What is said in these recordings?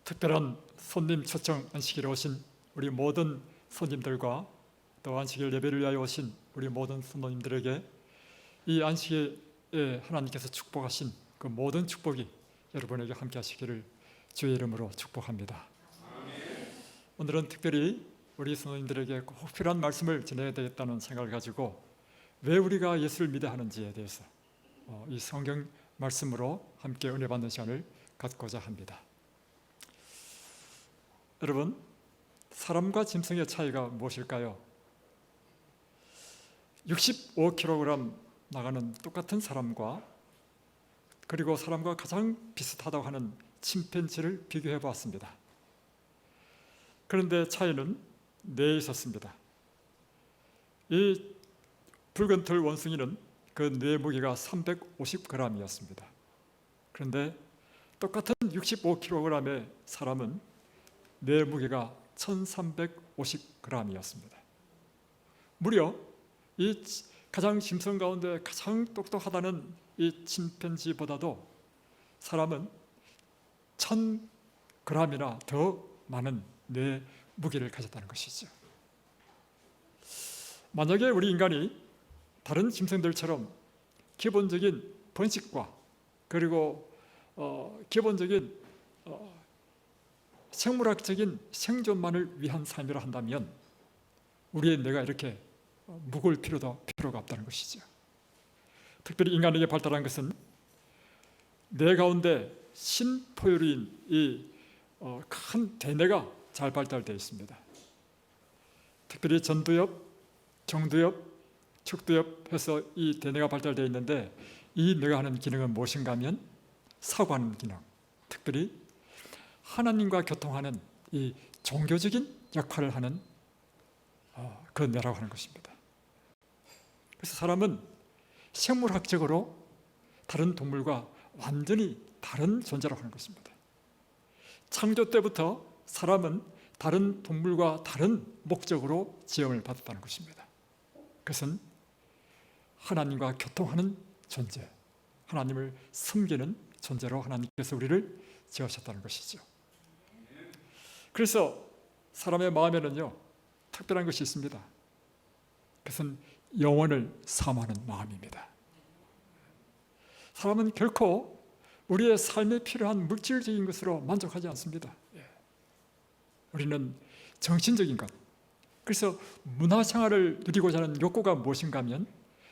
특별한 손님 초청 안식일에 오신 우리 모든 손님들과 또 안식일 예배를 위하여 오신 우리 모든 성도님들에게 이 안식일에 하나님께서 축복하신 그 모든 축복이 여러분에게 함께 하시기를 주의 이름으로 축복합니다. 오늘은 특별히 우리 성도님들에게 꼭 필요한 말씀을 전해야 되겠다는 생각을 가지고 왜 우리가 예수를 믿어야 하는지에 대해서 이 성경 말씀으로 함께 은혜 받는 시간을 갖고자 합니다. 여러분, 사람과 짐승의 차이가 무엇일까요? 65kg 나가는 똑같은 사람과 그리고 사람과 가장 비슷하다고 하는 침팬지를 비교해 보았습니다. 그런데 차이는 뇌에 있었습니다. 이 붉은 털 원숭이는 그 뇌 무게가 350g이었습니다. 그런데 똑같은 65kg의 사람은 뇌 무게가 1350g이었습니다. 무려 이 가장 짐승 가운데 가장 똑똑하다는 이 침팬지보다도 사람은 1000g이나 더 많은 뇌 무게를 가졌다는 것이죠. 만약에 우리 인간이 다른 짐승들처럼 기본적인 번식과 그리고 기본적인 생물학적인 생존만을 위한 삶이라 한다면 우리의 뇌가 이렇게 무거울 필요가 없다는 것이죠. 특별히 인간에게 발달한 것은 뇌 가운데 신포유류인 이 큰 대뇌가 잘 발달되어 있습니다. 특별히 전두엽, 정두엽, 측두엽 해서 이 대뇌가 발달되어 있는데 이 뇌가 하는 기능은 무엇인가 하면 사고하는 기능, 특별히 하나님과 교통하는 이 종교적인 역할을 하는 그 뇌라고 하는 것입니다. 그래서 사람은 생물학적으로 다른 동물과 완전히 다른 존재라고 하는 것입니다. 창조 때부터 사람은 다른 동물과 다른 목적으로 지음을 받았다는 것입니다. 그것은 하나님과 교통하는 존재, 하나님을 섬기는 존재로 하나님께서 우리를 지으셨다는 것이죠. 그래서 사람의 마음에는요 특별한 것이 있습니다. 그것은 영혼을 사모하는 마음입니다. 사람은 결코 우리의 삶에 필요한 물질적인 것으로 만족하지 않습니다. 우리는 정신적인 것, 그래서 문화생활을 누리고자 하는 욕구가 무엇인가 하면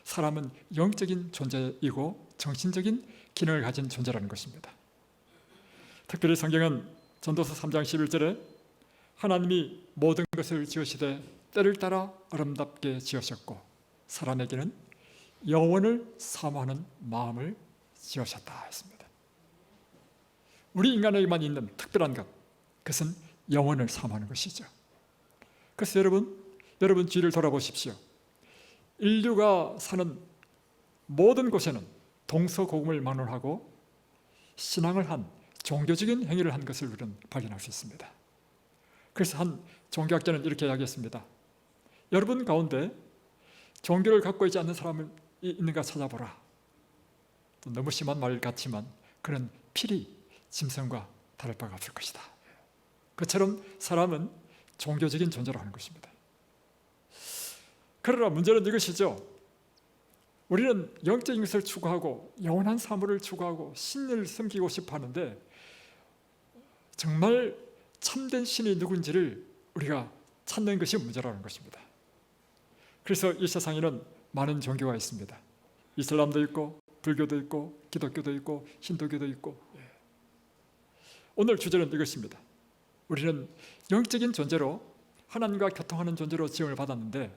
사람은 영적인 존재이고 정신적인 기능을 가진 존재라는 것입니다. 특별히 성경은 전도서 3장 11절에 하나님이 모든 것을 지으시되 때를 따라 아름답게 지으셨고 사람에게는 영혼을 사모하는 마음을 지으셨다 했습니다. 우리 인간에게만 있는 특별한 것, 그것은 영혼을 사모하는 것이죠. 그래서 여러분 주위를 돌아보십시오. 인류가 사는 모든 곳에는 동서고금을 막론하고 신앙을 한 종교적인 행위를 한 것을 우리는 발견할 수 있습니다. 그래서 한 종교학자는 이렇게 이야기했습니다. 여러분 가운데 종교를 갖고 있지 않는 사람이 있는가 찾아보라. 너무 심한 말 같지만 그런 필히 짐승과 다를 바가 없을 것이다. 그처럼 사람은 종교적인 존재로 하는 것입니다. 그러나 문제는 이것이죠. 우리는 영적인 것을 추구하고 영원한 사물을 추구하고 신을 섬기고 싶어 하는데 정말 참된 신이 누군지를 우리가 찾는 것이 문제라는 것입니다. 그래서 이 세상에는 많은 종교가 있습니다. 이슬람도 있고 불교도 있고 기독교도 있고 힌두교도 있고. 오늘 주제는 이것입니다. 우리는 영적인 존재로 하나님과 교통하는 존재로 지음을 받았는데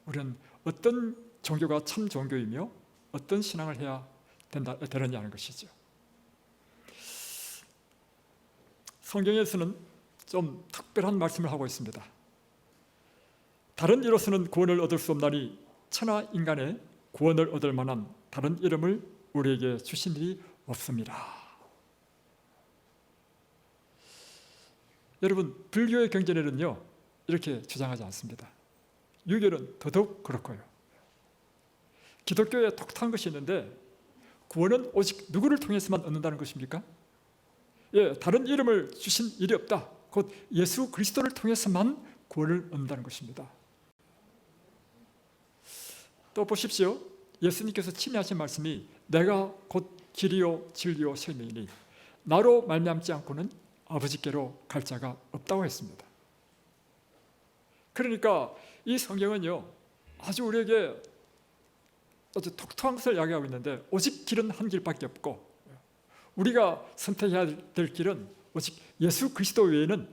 우리는 어떤 종교가 참 종교이며 어떤 신앙을 해야 되느냐는 것이죠. 성경에서는 좀 특별한 말씀을 하고 있습니다. 다른 이로서는 구원을 얻을 수 없나니 천하 인간의 구원을 얻을 만한 다른 이름을 우리에게 주신 일이 없습니다. 여러분, 불교의 경전에는요 이렇게 주장하지 않습니다. 유교는 더더욱 그렇고요. 기독교에 독특한 것이 있는데 구원은 오직 누구를 통해서만 얻는다는 것입니까? 다른 이름을 주신 일이 없다. 곧 예수 그리스도를 통해서만 구원을 얻는다는 것입니다. 또 보십시오. 예수님께서 친히 하신 말씀이 내가 곧 길이요 진리요 생명이니 나로 말미암지 않고는 아버지께로 갈 자가 없다고 했습니다. 그러니까 이 성경은요, 아주 우리에게 아주 독특한 것을 이야기하고 있는데, 오직 길은 한 길밖에 없고 우리가 선택해야 될 길은 오직 예수 그리스도 외에는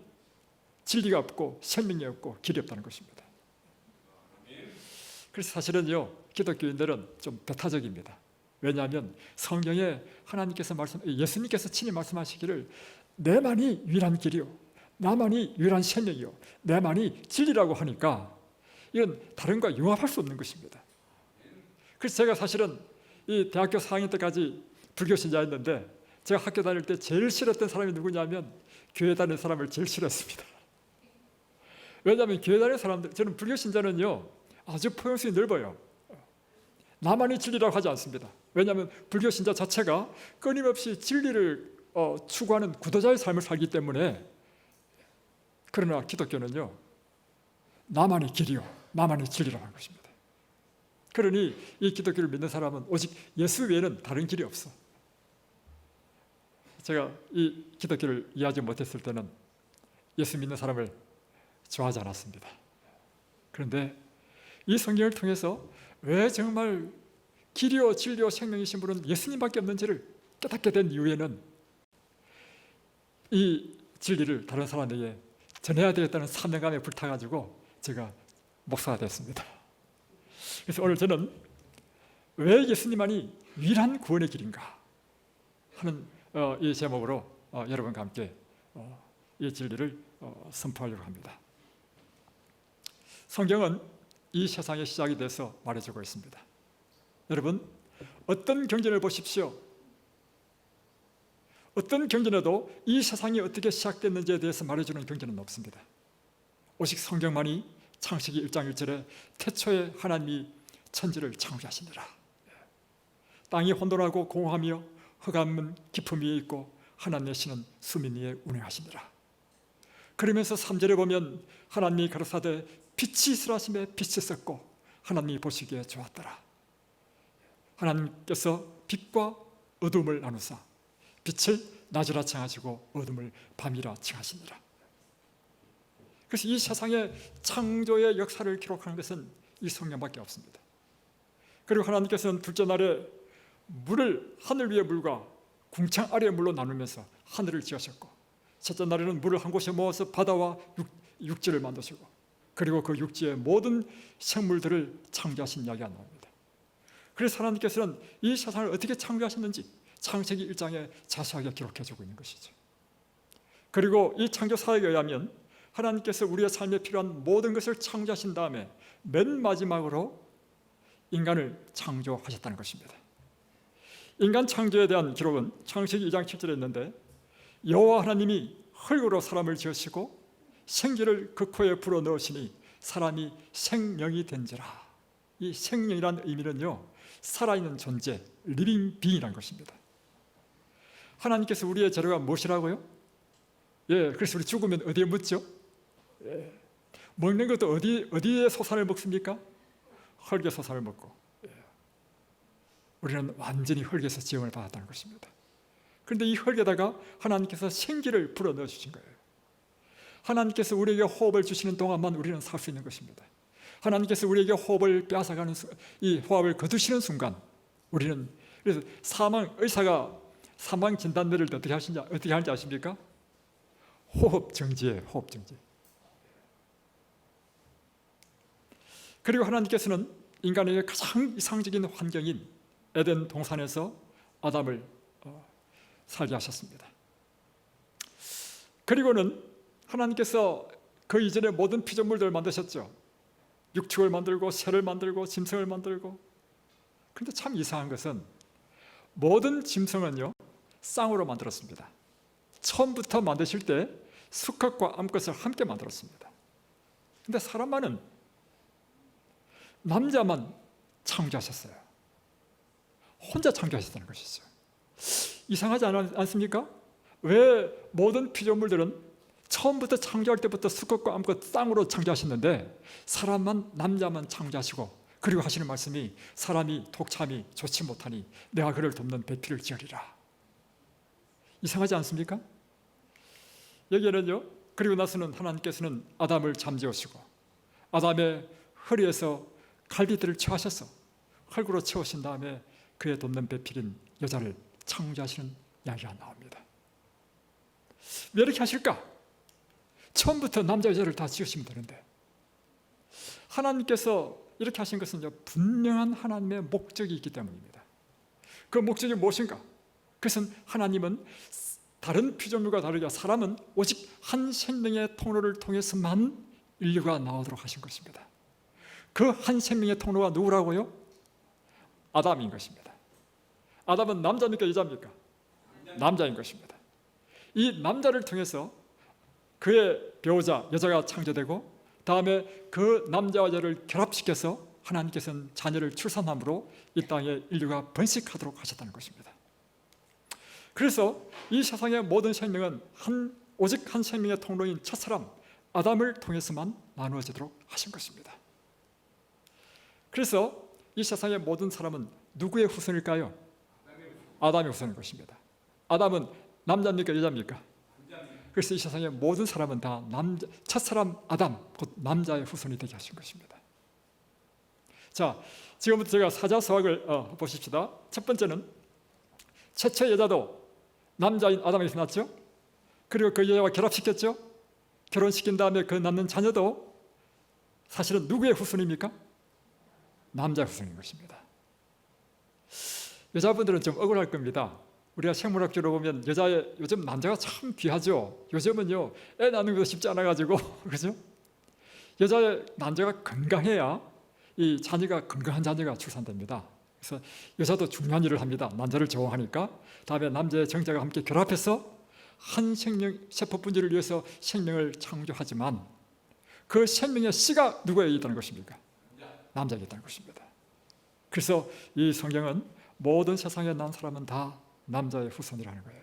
진리가 없고 생명이 없고 길이 없다는 것입니다. 그래서 사실은요, 기독교인들은 좀 배타적입니다. 왜냐하면 성경에 예수님께서 친히 말씀하시기를 내만이 유일한 길이요, 나만이 유일한 생명이요, 내만이 진리라고 하니까 이건 다른 것과 융합할 수 없는 것입니다. 그래서 제가 사실은 이 대학교 4학년 때까지 불교 신자였는데, 제가 학교 다닐 때 제일 싫었던 사람이 누구냐면 교회 다니는 사람을 제일 싫어했습니다. 왜냐하면 교회 다니는 사람들, 저는 불교 신자는요 아주 포용성이 넓어요. 나만이 진리라고 하지 않습니다. 왜냐하면 불교 신자 자체가 끊임없이 진리를 추구하는 구도자의 삶을 살기 때문에. 그러나 기독교는요, 나만이 길이요, 나만이 진리라고 하는 것입니다. 그러니 이 기독교를 믿는 사람은 오직 예수 외에는 다른 길이 없어. 제가 이 기독교를 이해하지 못했을 때는 예수 믿는 사람을 좋아하지 않았습니다. 그런데 이 성경을 통해서 왜 정말 길이요 진리요 생명이신 분은 예수님밖에 없는지를 깨닫게 된 이후에는 이 진리를 다른 사람에게 전해야 되겠다는 사명감에 불타가지고 제가 목사가 됐습니다. 그래서 오늘 저는 왜 예수님만이 유일한 구원의 길인가 하는 이 제목으로 여러분과 함께 이 진리를 선포하려고 합니다. 성경은 이 세상의 시작이 돼서 말해주고 있습니다. 여러분, 어떤 경전을 보십시오. 어떤 경전에도 이 세상이 어떻게 시작됐는지에 대해서 말해주는 경전은 없습니다. 오직 성경만이 창세기 1장 1절에 태초에 하나님이 천지를 창조하시니라. 땅이 혼돈하고 공허하며 흑암은 깊음 위에 있고 하나님의 신은 수면 위에 운행하시니라. 그러면서 3절에 보면 하나님이 가라사대 빛이 있으라 하시매 빛이 있었고 하나님이 보시기에 좋았더라. 하나님께서 빛과 어둠을 나누사 빛을 낮이라 칭하시고 어둠을 밤이라 칭하시니라. 그래서 이 세상의 창조의 역사를 기록하는 것은 이 성경밖에 없습니다. 그리고 하나님께서는 둘째 날에 물을 하늘 위의 물과 궁창 아래의 물로 나누면서 하늘을 지으셨고, 셋째 날에는 물을 한 곳에 모아서 바다와 육지를 만드시고, 그리고 그 육지의 모든 생물들을 창조하신 이야기가 나옵니다. 그래서 하나님께서는 이 세상을 어떻게 창조하셨는지 창세기 1장에 자세하게 기록해주고 있는 것이죠. 그리고 이 창조 사역에 의하면 하나님께서 우리의 삶에 필요한 모든 것을 창조하신 다음에 맨 마지막으로 인간을 창조하셨다는 것입니다. 인간 창조에 대한 기록은 창세기 2장 7절에 있는데, 여호와 하나님이 흙으로 사람을 지으시고 생기를 그 코에 불어넣으시니 사람이 생명이 된지라. 이 생명이라는 의미는요, 살아있는 존재, 리빙 빙이라는 것입니다. 하나님께서 우리의 재료가 무엇이라고요? 그래서 우리 죽으면 어디에 묻죠? 먹는 것도 어디에 소산을 먹습니까? 흙의 소산을 먹고. 우리는 완전히 흙에서 지음을 받았다는 것입니다. 그런데 이 흙에다가 하나님께서 생기를 불어넣어 주신 거예요. 하나님께서 우리에게 호흡을 주시는 동안만 우리는 살 수 있는 것입니다. 하나님께서 우리에게 호흡을 빼앗아가는 이 호흡을 거두시는 순간 우리는, 그래서 의사가 사망 진단들을 어떻게 하는지 아십니까? 호흡 정지예요. 호흡 정지. 그리고 하나님께서는 인간에게 가장 이상적인 환경인 에덴 동산에서 아담을 살게 하셨습니다. 그리고는 하나님께서 그 이전에 모든 피조물들을 만드셨죠. 육축을 만들고 새를 만들고 짐승을 만들고. 그런데 참 이상한 것은 모든 짐승은요, 쌍으로 만들었습니다. 처음부터 만드실 때 수컷과 암컷을 함께 만들었습니다. 그런데 사람만은 남자만 창조하셨어요. 혼자 창조하셨다는 것이죠. 이상하지 않습니까? 왜 모든 피조물들은 처음부터 창조할 때부터 수컷과 암컷 쌍으로 창조하셨는데 사람만 남자만 창조하시고 그리고 하시는 말씀이 사람이 독참이 좋지 못하니 내가 그를 돕는 배필을 지으리라. 이상하지 않습니까? 여기에는요, 그리고 나서는 하나님께서는 아담을 잠재우시고 아담의 허리에서 갈비뼈를 채우셔서 활구로 채우신 다음에 그의 돕는 배필인 여자를 창조하시는 이야기가 나옵니다. 왜 이렇게 하실까? 처음부터 남자 여자를 다 지으시면 되는데 하나님께서 이렇게 하신 것은 분명한 하나님의 목적이 있기 때문입니다. 그 목적이 무엇인가? 그것은 하나님은 다른 피조물과 다르게 사람은 오직 한 생명의 통로를 통해서만 인류가 나오도록 하신 것입니다. 그 한 생명의 통로가 누구라고요? 아담인 것입니다. 아담은 남자입니까 여자입니까? 남자인 것입니다. 이 남자를 통해서 그의 배우자 여자가 창조되고 다음에 그 남자와 여자를 결합시켜서 하나님께서는 자녀를 출산함으로 이 땅에 인류가 번식하도록 하셨다는 것입니다. 그래서 이 세상의 모든 생명은 오직 한 생명의 통로인 첫사람 아담을 통해서만 나누어지도록 하신 것입니다. 그래서 이 세상의 모든 사람은 누구의 후손일까요? 아담의 후손인 것입니다. 아담은 남자입니까 여자입니까? 그래서 이 세상의 모든 사람은 다 첫사람 아담 곧 남자의 후손이 되게 하신 것입니다. 자, 지금부터 제가 사자서학을 보십시다. 첫 번째는 최초의 여자도 남자인 아담에서 났죠. 그리고 그 여자와 결합시켰죠. 결혼시킨 다음에 그 낳는 자녀도 사실은 누구의 후손입니까? 남자의 후손인 것입니다. 여자분들은 좀 억울할 겁니다. 우리가 생물학적으로 보면 요즘 남자가 참 귀하죠. 요즘은요 애 낳는 것도 쉽지 않아가지고 그죠? 남자가 건강해야 이 자녀가 건강한 자녀가 출산됩니다. 그래서 여자도 중요한 일을 합니다. 남자를 좋아하니까. 다음에 남자의 정자가 함께 결합해서 한 생명 세포 분열을 위해서 생명을 창조하지만 그 생명의 씨가 누구에게 있다는 것입니까? 남자에게 있다는 것입니다. 그래서 이 성경은 모든 세상에 난 사람은 다 남자의 후손이라는 거예요.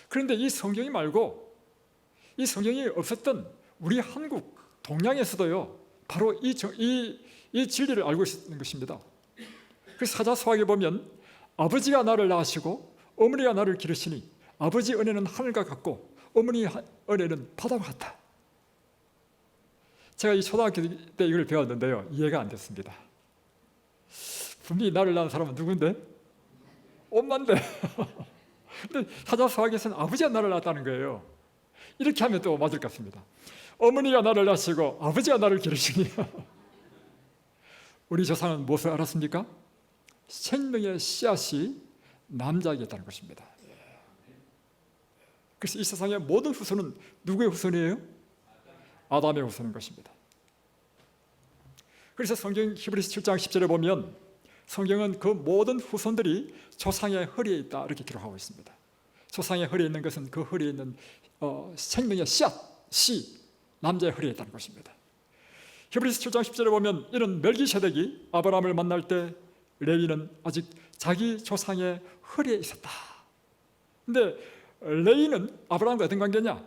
그런데 이 성경이 말고 이 성경이 없었던 우리 한국 동양에서도요 바로 이 진리를 알고 있는 것입니다. 그래서 사자서학에 보면 아버지가 나를 낳으시고 어머니가 나를 기르시니 아버지 은혜는 하늘과 같고 어머니 은혜는 바다와 같다. 제가 이 초등학교 때 이걸 배웠는데요 이해가 안 됐습니다. 분명히 나를 낳은 사람은 누군데? 엄마인데 근데 사자서학에서는 아버지가 나를 낳았다는 거예요. 이렇게 하면 또 맞을 것 같습니다. 어머니가 나를 낳으시고 아버지가 나를 기르시니 우리 조상은 무엇을 알았습니까? 생명의 씨앗이 남자에게 있다는 것입니다. 그래서 이 세상의 모든 후손은 누구의 후손이에요? 아담의 후손인 것입니다. 그래서 성경 히브리서 7장 10절에 보면 성경은 그 모든 후손들이 조상의 허리에 있다 이렇게 기록하고 있습니다. 조상의 허리에 있는 것은 그 허리에 있는 생명의 씨앗, 남자의 허리에 있다는 것입니다. 히브리서 7장 10절에 보면 이런 멜기세덱이 아브라함을 만날 때 레위는 아직 자기 조상의 허리에 있었다. 근데 레위는 아브라함과 어떤 관계냐?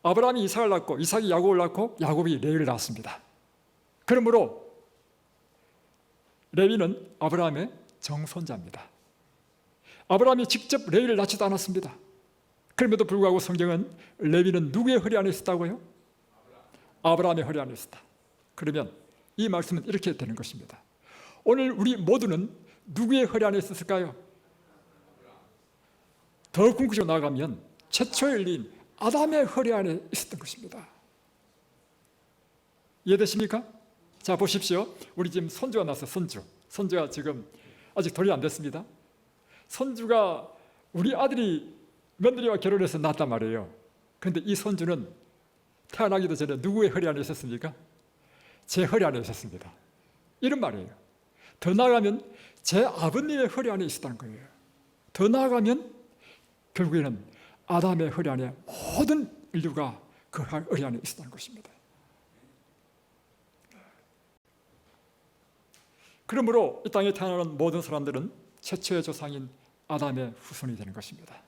아브라함이 이삭을 낳고 이삭이 야곱을 낳고 야곱이 레위를 낳았습니다. 그러므로 레위는 아브라함의 정손자입니다. 아브라함이 직접 레위를 낳지도 않았습니다. 그럼에도 불구하고 성경은 레위는 누구의 허리 안에 있었다고요? 아브라함의 허리 안에 있었다. 그러면 이 말씀은 이렇게 되는 것입니다. 오늘 우리 모두는 누구의 허리 안에 있었을까요? 더 궁극적으로 나아가면 최초의 인류인 아담의 허리 안에 있었던 것입니다. 이해되십니까? 자 보십시오. 우리 지금 손주가 났어요. 손주가 지금 아직 돌이 안 됐습니다. 손주가 우리 아들이 며느리와 결혼해서 낳았단 말이에요. 그런데 이 손주는 태어나기도 전에 누구의 허리 안에 있었습니까? 제 허리 안에 있었습니다. 이런 말이에요. 더 나아가면 제 아버님의 허리 안에 있었다는 거예요. 더 나아가면 결국에는 아담의 허리 안에 모든 인류가 그 허리 안에 있었다는 것입니다. 그러므로 이 땅에 태어나는 모든 사람들은 최초의 조상인 아담의 후손이 되는 것입니다.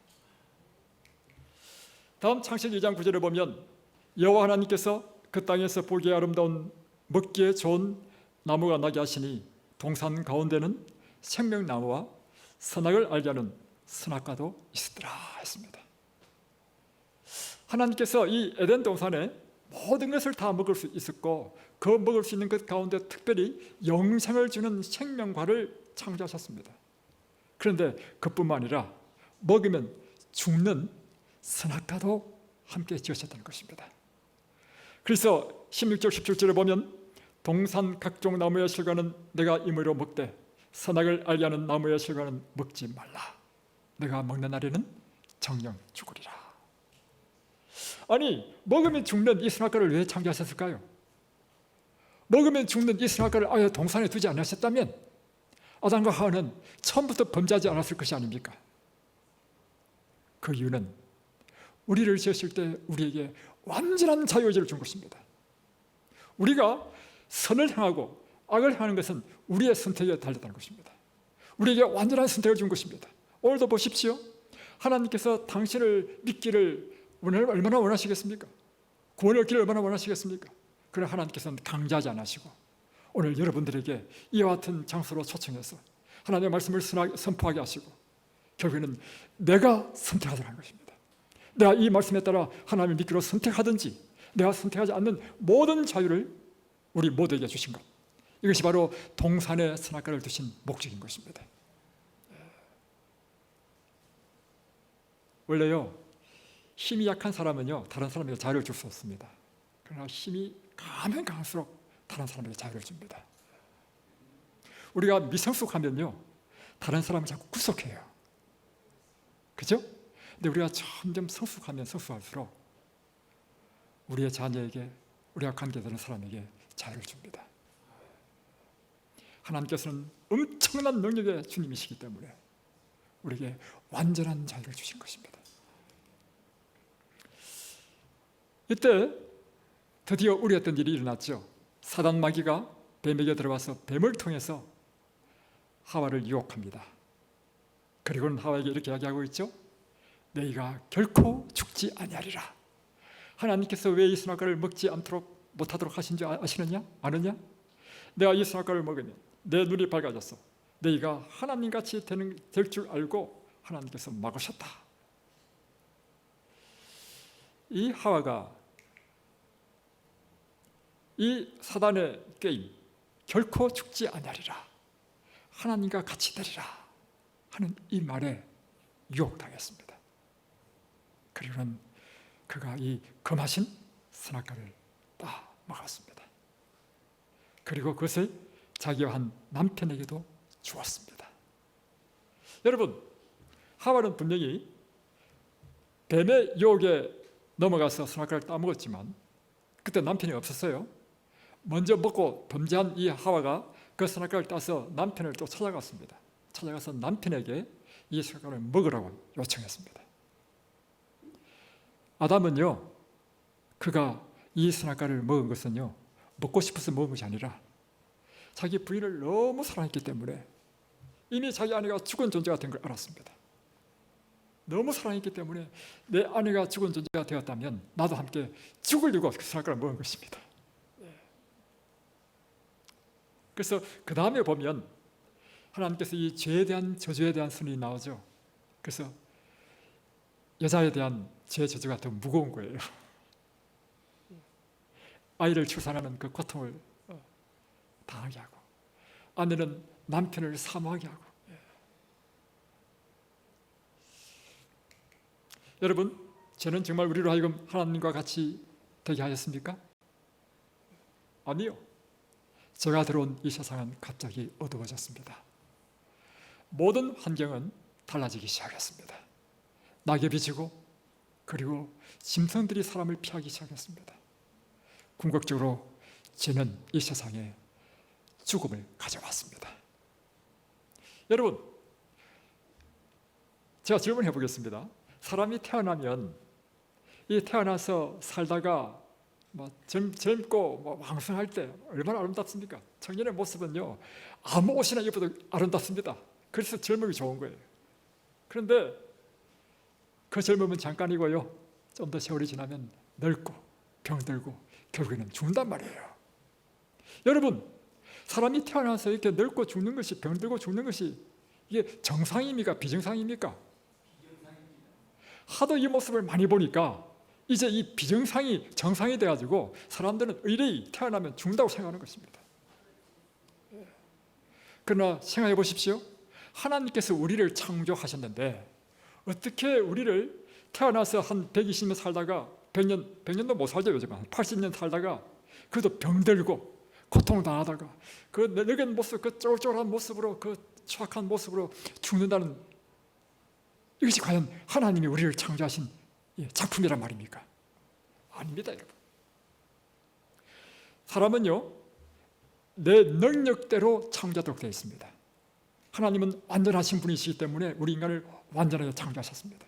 다음 창세기 2장 9절에 보면 여호와 하나님께서 그 땅에서 보기에 아름다운 먹기에 좋은 나무가 나게 하시니 동산 가운데는 생명나무와 선악을 알게 하는 선악과도 있었더라 했습니다. 하나님께서 이 에덴 동산에 모든 것을 다 먹을 수 있었고 그 먹을 수 있는 것 가운데 특별히 영생을 주는 생명과를 창조하셨습니다. 그런데 그뿐만 아니라 먹으면 죽는 선악과도 함께 지으셨다는 것입니다. 그래서 16절 17절에 보면 동산 각종 나무의 실과는 내가 임의로 먹되 선악을 알게 하는 나무의 실과는 먹지 말라. 내가 먹는 날에는 정령 죽으리라. 아니, 먹으면 죽는 이 선악과를 왜 창조하셨을까요? 먹으면 죽는 이 선악과를 아예 동산에 두지 않으셨다면 아담과 하와는 처음부터 범죄하지 않았을 것이 아닙니까? 그 이유는 우리를 지으실 때 우리에게 완전한 자유의지를 준 것입니다. 우리가 선을 향하고 악을 향하는 것은 우리의 선택에 달렸다는 것입니다. 우리에게 완전한 선택을 준 것입니다. 오늘도 보십시오. 하나님께서 당신을 믿기를 얼마나 원하시겠습니까? 구원을 얻기를 얼마나 원하시겠습니까? 그러나 하나님께서는 강제하지 않으시고 오늘 여러분들에게 이와 같은 장소로 초청해서 하나님의 말씀을 선포하게 하시고 결국에는 내가 선택하자는 것입니다. 내가 이 말씀에 따라 하나님을 믿기로 선택하든지 내가 선택하지 않는 모든 자유를 우리 모두에게 주신 것, 이것이 바로 동산에 선악과를 두신 목적인 것입니다. 원래요, 힘이 약한 사람은요 다른 사람에게 자유를 줄 수 없습니다. 그러나 힘이 강하면 강할수록 다른 사람에게 자유를 줍니다. 우리가 미성숙하면요 다른 사람을 자꾸 구속해요. 그죠? 근데 우리가 점점 성숙하면 성숙할수록 우리의 자녀에게, 우리가 관계되는 사람에게 자유를 줍니다. 하나님께서는 엄청난 능력의 주님이시기 때문에 우리에게 완전한 자유를 주신 것입니다. 이때 드디어 우리 어떤 일이 일어났죠. 사단 마귀가 뱀에게 들어와서 뱀을 통해서 하와를 유혹합니다. 그리고는 하와에게 이렇게 이야기하고 있죠. 너희가 결코 죽지 아니하리라. 하나님께서 왜 이 선악과를 먹지 않도록 못하도록 하신 줄 아시느냐? 아느냐? 내가 이 선악과를 먹으면 내 눈이 밝아져서 너희가 하나님같이 될 줄 알고 하나님께서 막으셨다. 이 하와가 이 사단의 게임, 결코 죽지 아니하리라, 하나님과 같이 되리라 하는 이 말에 유혹당했습니다. 그리고는 그가 이 금하신 선악과를 딱 먹었습니다. 그리고 그것을 자기와 한 남편에게도 주었습니다. 여러분, 하와는 분명히 뱀의 유혹에 넘어가서 선악과를 따먹었지만 그때 남편이 없었어요. 먼저 먹고 범죄한 이 하와가 그 선악과를 따서 남편을 또 찾아갔습니다. 찾아가서 남편에게 이 선악과를 먹으라고 요청했습니다. 아담은요, 그가 이 선악과를 먹은 것은요 먹고 싶어서 먹은 것이 아니라 자기 부인을 너무 사랑했기 때문에 이미 자기 아내가 죽은 존재가 된 걸 알았습니다. 너무 사랑했기 때문에 내 아내가 죽은 존재가 되었다면 나도 함께 죽으려고 그 선악과를 먹은 것입니다. 그래서 그 다음에 보면 하나님께서 이 죄에 대한 저주에 대한 선언이 나오죠. 그래서 여자에 대한 죄 저주가 더 무거운 거예요. 아이를 출산하는 그 고통을 당하게 하고, 아내는 남편을 사모하게 하고. 여러분, 죄는 정말 우리로 하여금 하나님과 같이 되게 하였습니까? 아니요. 죄가 들어온 이 세상은 갑자기 어두워졌습니다. 모든 환경은 달라지기 시작했습니다. 낙엽이 지고, 그리고 짐승들이 사람을 피하기 시작했습니다. 궁극적으로 죄는 이 세상에 죽음을 가져왔습니다. 여러분, 제가 질문해 보겠습니다. 사람이 태어나면 이 태어나서 살다가 젊고 왕성할 때 얼마나 아름답습니까? 청년의 모습은요 아무 옷이나 입어도 아름답습니다. 그래서 젊음이 좋은 거예요. 그런데 그 젊음은 잠깐이고요, 좀 더 세월이 지나면 늙고 병들고 결국에는 죽는단 말이에요. 여러분, 사람이 태어나서 이렇게 늙고 죽는 것이, 병들고 죽는 것이 이게 정상입니까? 비정상입니까? 하도 이 모습을 많이 보니까 이제 이 비정상이 정상이 돼가지고 사람들은 의뢰이 태어나면 죽는다고 생각하는 것입니다. 그러나 생각해 보십시오. 하나님께서 우리를 창조하셨는데 어떻게 우리를 태어나서 한 120년 살다가 100년도 못 살죠. 요즘 한 80년 살다가 그래도 병들고 고통당하다가 그 늙은 모습, 그 쫄쫄한 모습으로, 그 추악한 모습으로 죽는다는, 이것이 과연 하나님이 우리를 창조하신 작품이란 말입니까? 아닙니다, 여러분. 사람은요, 내 능력대로 창조하도록 되어 있습니다. 하나님은 완전하신 분이시기 때문에 우리 인간을 완전하게 창조하셨습니다.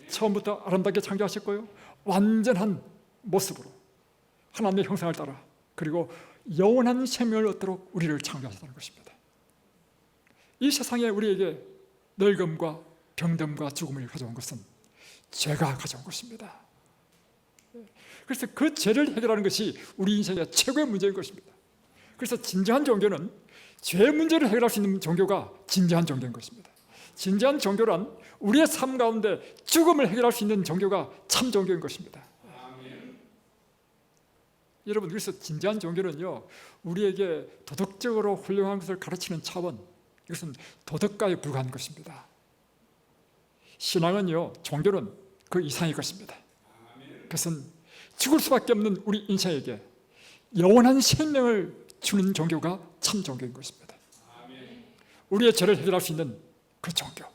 처음부터 아름답게 창조하셨고요, 완전한 모습으로 하나님의 형상을 따라, 그리고 영원한 생명을 얻도록 우리를 창조하셨다는 것입니다. 이 세상에 우리에게 늙음과 병듦과 죽음을 가져온 것은 죄가 가져온 것입니다. 그래서 그 죄를 해결하는 것이 우리 인생의 최고의 문제인 것입니다. 그래서 진정한 종교는 죄 문제를 해결할 수 있는 종교가 진정한 종교인 것입니다. 진정한 종교란 우리의 삶 가운데 죽음을 해결할 수 있는 종교가 참 종교인 것입니다. 여러분, 그래서 진정한 종교는요, 우리에게 도덕적으로 훌륭한 것을 가르치는 차원, 이것은 도덕가에 불과한 것입니다. 신앙은요, 종교는 그 이상의 것입니다. 그것은 죽을 수밖에 없는 우리 인생에게 영원한 생명을 주는 종교가 참 종교인 것입니다. 우리의 죄를 해결할 수 있는 그 종교.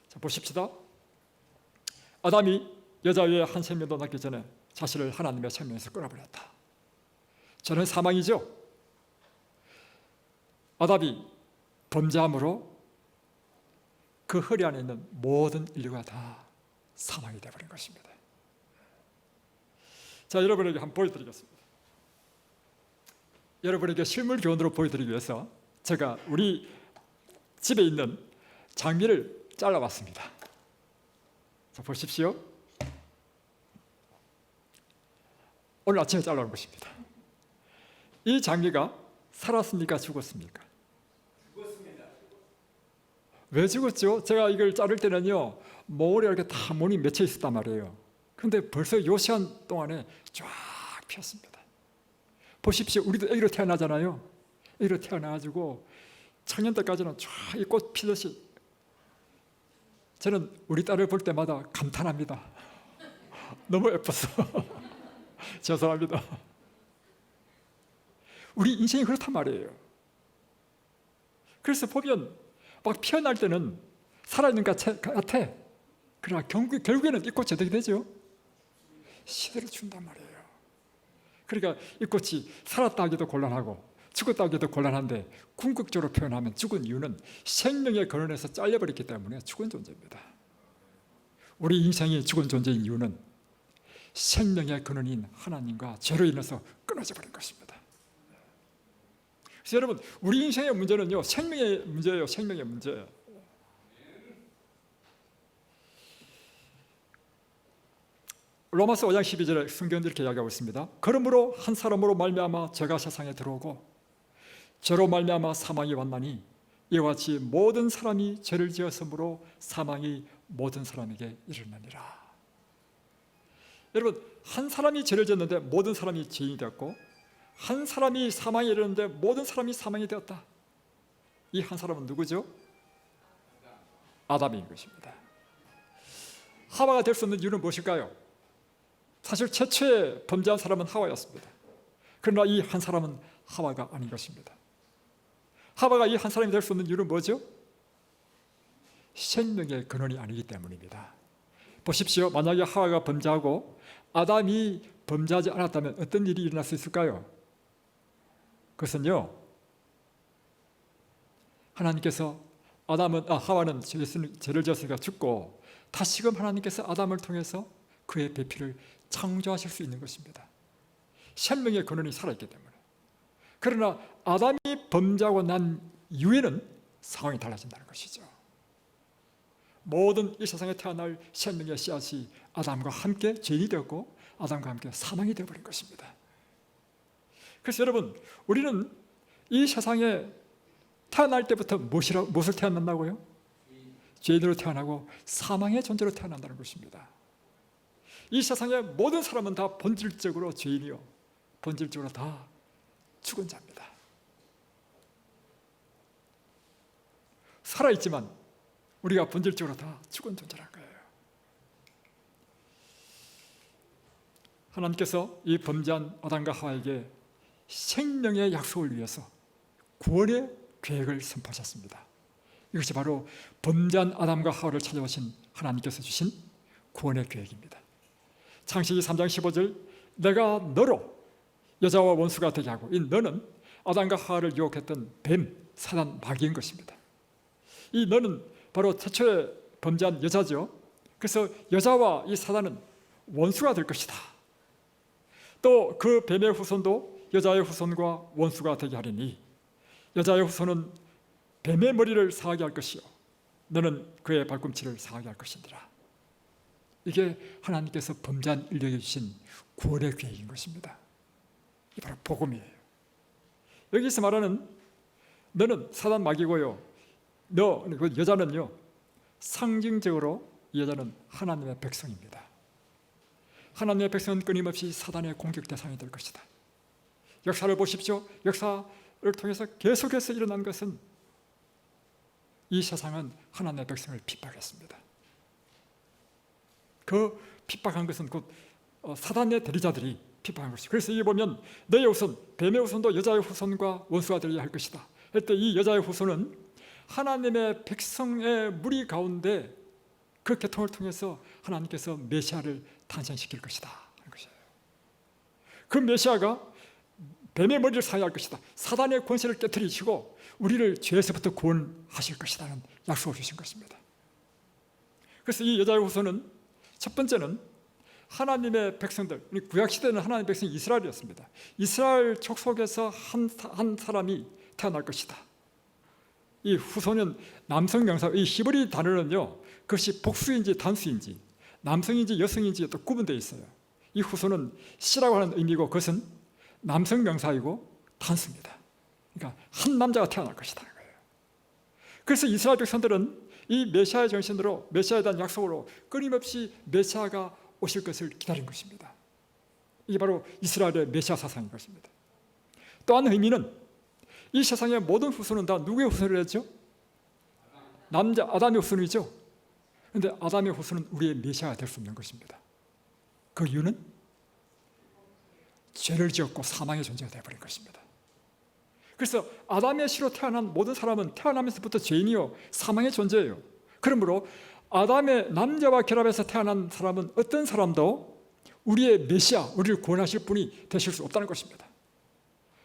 자, 보십시다. 아담이 여자 위에 한 생명도 낳기 전에 자신을 하나님의 생명에서 끊어버렸다. 저는 사망이죠. 아담이 범죄함으로 그 허리 안에 있는 모든 인류가 다 사망이 되어버린 것입니다. 자, 여러분에게 한번 보여드리겠습니다. 여러분에게 실물 교훈으로 보여드리기 위해서 제가 우리 집에 있는 장미를 잘라봤습니다. 자, 보십시오. 오늘 아침에 잘라온 것입니다. 이 장미가 살았습니까? 죽었습니까? 죽었습니다. 왜 죽었죠? 제가 이걸 자를 때는요, 모래 이렇게 다 모니 맺혀 있었단 말이에요. 그런데 벌써 요 시간 동안에 쫙 피었습니다. 보십시오. 우리도 애기로 태어나잖아요. 애기로 태어나가지고 청년 때까지는 쫙 이 꽃 피듯이, 저는 우리 딸을 볼 때마다 감탄합니다. 너무 예뻐서. 죄송합니다. 우리 인생이 그렇단 말이에요. 그래서 보면 막 피어날 때는 살아있는 것 같아. 그러나 결국에는 이 꽃이 어떻게 되죠? 시대를 준단 말이에요. 그러니까 이 꽃이 살았다 하기도 곤란하고 죽었다 하기도 곤란한데, 궁극적으로 표현하면 죽은 이유는 생명의 근원에서 잘려버렸기 때문에 죽은 존재입니다. 우리 인생이 죽은 존재인 이유는 생명의 근원인 하나님과 죄로 인해서 끊어져 버린 것입니다. 그래서 여러분, 우리 인생의 문제는요, 생명의 문제예요. 생명의 문제. 로마서 5장 12절에 성경은 이렇게 이야기하고 있습니다. 그러므로 한 사람으로 말미암아 죄가 세상에 들어오고 죄로 말미암아 사망이 왔나니 이와 같이 모든 사람이 죄를 지었으므로 사망이 모든 사람에게 이르느니라. 여러분, 한 사람이 죄를 지었는데 모든 사람이 죄인이 되었고, 한 사람이 사망에 이르는데 모든 사람이 사망이 되었다. 이 한 사람은 누구죠? 아담인 것입니다. 하와가 될 수 없는 이유는 무엇일까요? 사실 최초의 범죄한 사람은 하와였습니다. 그러나 이 한 사람은 하와가 아닌 것입니다. 하와가 이 한 사람이 될 수 없는 이유는 뭐죠? 생명의 근원이 아니기 때문입니다. 보십시오. 만약에 하와가 범죄하고 아담이 범죄하지 않았다면 어떤 일이 일어날 수 있을까요? 그것은요, 하나님께서 하와는 죄를 지었으니까 죽고 다시금 하나님께서 아담을 통해서 그의 배필을 창조하실 수 있는 것입니다. 생명의 근원이 살아있기 때문에. 그러나 아담이 범죄하고 난 이후에는 상황이 달라진다는 것이죠. 모든 이 세상에 태어날 생명의 씨앗이 아담과 함께 죄인이 되었고 아담과 함께 사망이 되어버린 것입니다. 그래서 여러분, 우리는 이 세상에 태어날 때부터 무엇을 태어난다고요? 죄인으로 태어나고 사망의 존재로 태어난다는 것입니다. 이 세상의 모든 사람은 다 본질적으로 죄인이요, 본질적으로 다 죽은 자입니다. 살아있지만 우리가 본질적으로 다 죽은 존재라는 거예요. 하나님께서 이 범죄한 아담과 하와에게 생명의 약속을 위해서 구원의 계획을 선포하셨습니다. 이것이 바로 범죄한 아담과 하와를 찾아오신 하나님께서 주신 구원의 계획입니다. 창세기 3장 15절, 내가 너로 여자와 원수가 되게 하고, 이 너는 아담과 하와를 유혹했던 뱀, 사단, 마귀인 것입니다. 이 너는 바로 최초에 범죄한 여자죠. 그래서 여자와 이 사단은 원수가 될 것이다. 또 그 뱀의 후손도 여자의 후손과 원수가 되게 하리니 여자의 후손은 뱀의 머리를 상하게 할 것이요 너는 그의 발꿈치를 상하게 할 것이니라. 이게 하나님께서 범죄한 인류에게 주신 구원의 계획인 것입니다. 이게 바로 복음이에요. 여기서 말하는 너는 사단 마귀고요, 너 여자는요, 상징적으로 이 여자는 하나님의 백성입니다. 하나님의 백성은 끊임없이 사단의 공격 대상이 될 것이다. 역사를 보십시오. 역사를 통해서 계속해서 일어난 것은 이 세상은 하나님의 백성을 핍박했습니다. 그 핍박한 것은 곧 사단의 대리자들이 핍박한 것이죠. 그래서 여기 보면 너의 후손, 뱀의 후손도 여자의 후손과 원수가 되려 할 것이다. 할 때 이 여자의 후손은 하나님의 백성의 무리 가운데 그 계통을 통해서 하나님께서 메시아를 탄생시킬 것이다 하는 것이에요. 그 메시아가 뱀의 머리를 사용할 것이다. 사단의 권세를 깨뜨리시고 우리를 죄에서부터 구원하실 것이라는 약속을 주신 것입니다. 그래서 이 여자의 후손은 첫 번째는 하나님의 백성들, 구약시대는 하나님의 백성이 이스라엘이었습니다. 이스라엘 족속에서 한 사람이 태어날 것이다. 이 후손은 남성 명사, 이 히브리 단어는요, 그것이 복수인지 단수인지 남성인지 여성인지 또 구분되어 있어요. 이 후손은 씨라고 하는 의미고 그것은 남성 명사이고 단수입니다. 그러니까 한 남자가 태어날 것이다. 그래서 이스라엘 백성들은 이 메시아의 정신으로, 메시아에 대한 약속으로 끊임없이 메시아가 오실 것을 기다린 것입니다. 이게 바로 이스라엘의 메시아 사상인 것입니다. 또 한 의미는 이 세상의 모든 후손은 다 누구의 후손을 했죠? 남자 아담의 후손이죠. 그런데 아담의 후손은 우리의 메시아가 될 수 없는 것입니다. 그 이유는 죄를 지었고 사망의 존재가 되어버린 것입니다. 그래서 아담의 씨로 태어난 모든 사람은 태어나면서부터 죄인이요 사망의 존재예요. 그러므로 아담의 남자와 결합해서 태어난 사람은 어떤 사람도 우리의 메시아, 우리를 구원하실 분이 되실 수 없다는 것입니다.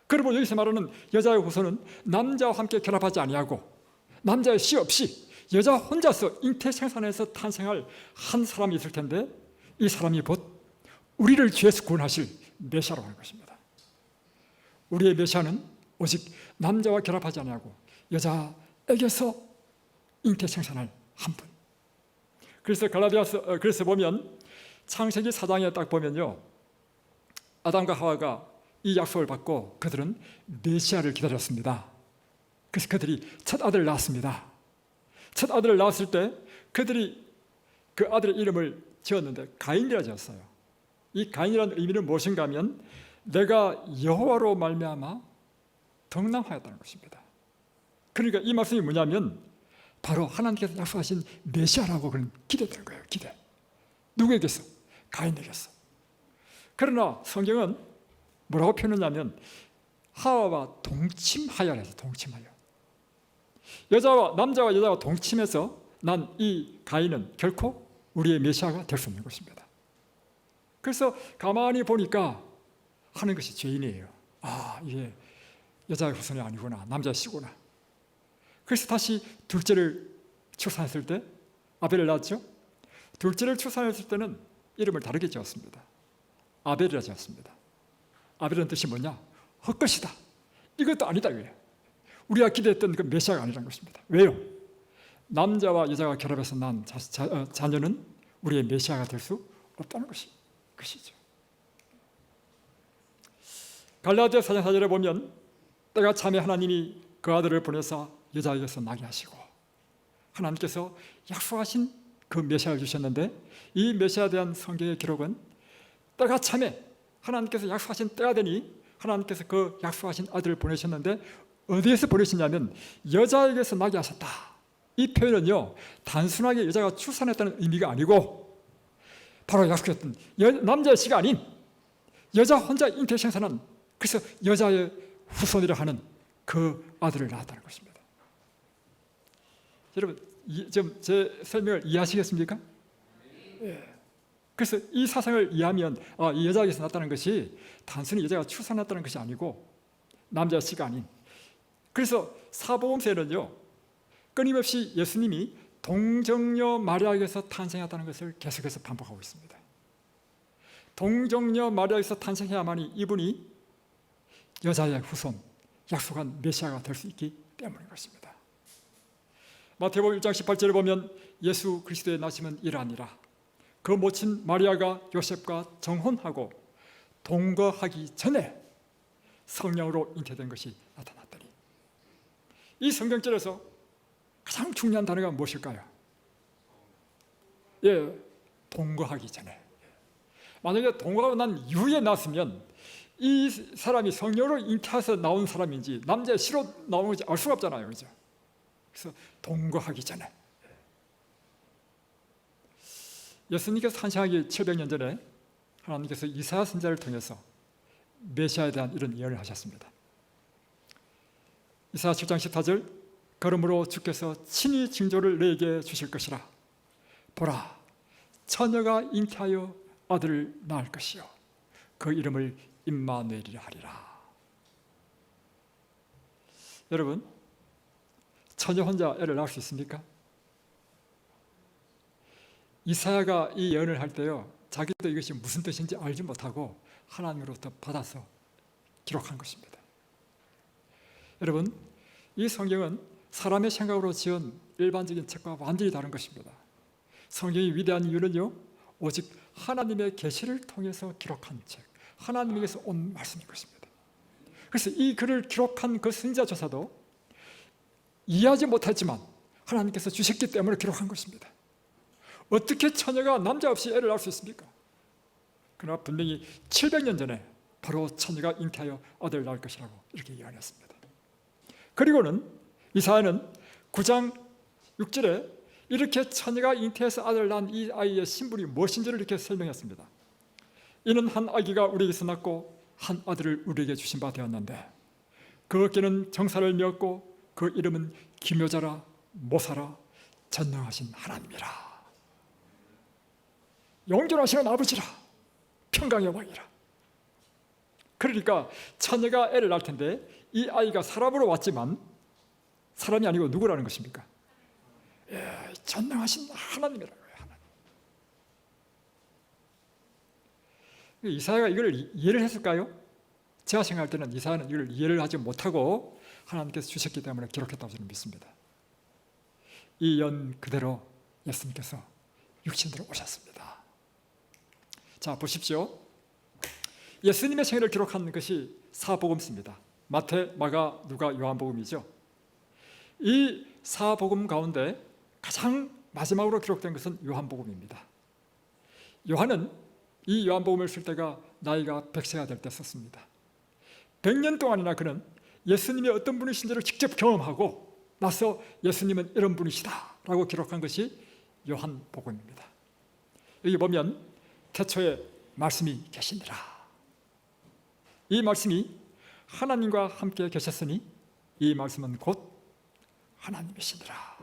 그러므로 여기서 말하는 여자의 후손은 남자와 함께 결합하지 아니하고 남자의 씨 없이 여자 혼자서 잉태 생산해서 탄생할 한 사람이 있을 텐데 이 사람이 곧 우리를 죄에서 구원하실 메시아라고 하는 것입니다. 우리의 메시아는 오직 남자와 결합하지 아니하고 여자에게서 잉태 생산할 한 분. 그래서 보면 창세기 4장에 딱 보면요, 아담과 하와가 이 약속을 받고 그들은 메시아를 기다렸습니다. 그래서 그들이 첫 아들을 낳았습니다. 첫 아들을 낳았을 때 그들이 그 아들의 이름을 지었는데 가인이라 지었어요. 이 가인이라는 의미는 무엇인가 하면 내가 여호와로 말미암아 덕남하였다는 것입니다. 그러니까 이 말씀이 뭐냐면 바로 하나님께서 약속하신 메시아라고 그런 기대된 거예요. 기대. 누구에게서? 가인에게서. 그러나 성경은 뭐라고 표현하냐면 하와와 동침하여 해서 동침하여. 남자와 여자와 동침해서 난 이 가인은 결코 우리의 메시아가 될 수 없는 것입니다. 그래서 가만히 보니까 하는 것이 죄인이에요. 아, 이게 여자의 후손이 아니구나, 남자의 씨구나. 그래서 다시 둘째를 출산했을 때 아벨을 낳았죠. 둘째를 출산했을 때는 이름을 다르게 지었습니다. 아벨이라 지었습니다. 아벨은 뜻이 뭐냐? 헛것이다. 이것도 아니다. 왜? 우리가 기대했던 그 메시아가 아니라는 것입니다. 왜요? 남자와 여자가 결합해서 난 자녀는 우리의 메시아가 될 수 없다는 것이죠. 갈라디아 4장 4절에 보면 때가 참에 하나님이 그 아들을 보내사 여자에게서 나게 하시고, 하나님께서 약속하신 그 메시아를 주셨는데, 이 메시아에 대한 성경의 기록은 때가 참에 하나님께서 약속하신 때가 되니 하나님께서 그 약속하신 아들을 보내셨는데, 어디에서 보내시냐면 여자에게서 나게 하셨다. 이 표현은요, 단순하게 여자가 출산했다는 의미가 아니고 바로 약속했던 남자의 씨가 아닌 여자 혼자 잉태 생산한, 그래서 여자의 후손이라 하는 그 아들을 낳았다는 것입니다. 여러분, 좀 제 설명을 이해하시겠습니까? 예. 그래서 이 사상을 이해하면 이 여자에게서 낳았다는 것이 단순히 여자가 출산했다는 것이 아니고 남자의 씨가 아닌, 그래서 사복음서에는요 끊임없이 예수님이 동정녀 마리아에게서 탄생했다는 것을 계속해서 반복하고 있습니다. 동정녀 마리아에게서 탄생해야만이 이분이 여자의 후손, 약속한 메시아가 될 수 있기 때문인 것입니다. 마태복음 1장 18절에 보면 예수 그리스도의 나심은 이러하니라. 그 모친 마리아가 요셉과 정혼하고 동거하기 전에 성령으로 잉태된 것이 나타났더니, 이 성경절에서 가장 중요한 단어가 무엇일까요? 예, 동거하기 전에. 만약에 동거하고 난 이후에 낳았으면 이 사람이 성령으로 잉태해서 나온 사람인지 남자의 씨로 나온 건지 알 수가 없잖아요, 그렇죠? 그래서 동거하기 전에. 예수님께서 탄생하기 700년 전에 하나님께서 이사야 선지자를 통해서 메시아에 대한 이런 예언을 하셨습니다. 이사야 7장 14절, 그러므로 주께서 친히 징조를 내게 주실 것이라. 보라, 처녀가 잉태하여 아들을 낳을 것이요 그 이름을 임마누엘이라 하리라. 여러분, 처녀 혼자 애를 낳을 수 있습니까? 이사야가 이 예언을 할 때요, 자기도 이것이 무슨 뜻인지 알지 못하고 하나님으로부터 받아서 기록한 것입니다. 여러분, 이 성경은 사람의 생각으로 지은 일반적인 책과 완전히 다른 것입니다. 성경이 위대한 이유는요, 오직 하나님의 계시를 통해서 기록한 책, 하나님에게서 온 말씀인 것입니다. 그래서 이 글을 기록한 그 선지자조차도 이해하지 못했지만 하나님께서 주셨기 때문에 기록한 것입니다. 어떻게 처녀가 남자 없이 애를 낳을 수 있습니까? 그러나 분명히 700년 전에 바로 처녀가 잉태하여 아들을 낳을 것이라고 이렇게 예언했습니다. 그리고는 이사야는 9장 6절에 이렇게 처녀가 잉태해서 아들을 낳은 이 아이의 신분이 무엇인지를 이렇게 설명했습니다. 이는 한 아기가 우리에게서 낳고 한 아들을 우리에게 주신 바 되었는데 그 어깨는 정사를 메었고 그 이름은 기묘자라 모사라 전능하신 하나님이라. 영존하시는 아버지라, 평강의 왕이라. 그러니까 처녀가 애를 낳을 텐데 이 아이가 사람으로 왔지만 사람이 아니고 누구라는 것입니까? 전능하신 하나님이라고요. 하나님. 이사야가 이걸 이해를 했을까요? 제가 생각할 때는 이사야는 이걸 이해를 하지 못하고 하나님께서 주셨기 때문에 기록했다고 저는 믿습니다. 이 연 그대로 예수님께서 육신으로 오셨습니다. 자, 보십시오. 예수님의 생애를 기록한 것이 사복음서입니다. 마태, 마가, 누가, 요한복음이죠. 이 사복음 가운데 가장 마지막으로 기록된 것은 요한복음입니다. 요한은 이 요한복음을 쓸 때가 나이가 100세가 될 때 썼습니다. 100년 동안이나 그는 예수님이 어떤 분이신지를 직접 경험하고 나서 예수님은 이런 분이시다 라고 기록한 것이 요한복음입니다. 여기 보면 태초에 말씀이 계시니라. 이 말씀이 하나님과 함께 계셨으니 이 말씀은 곧 하나님이시니라.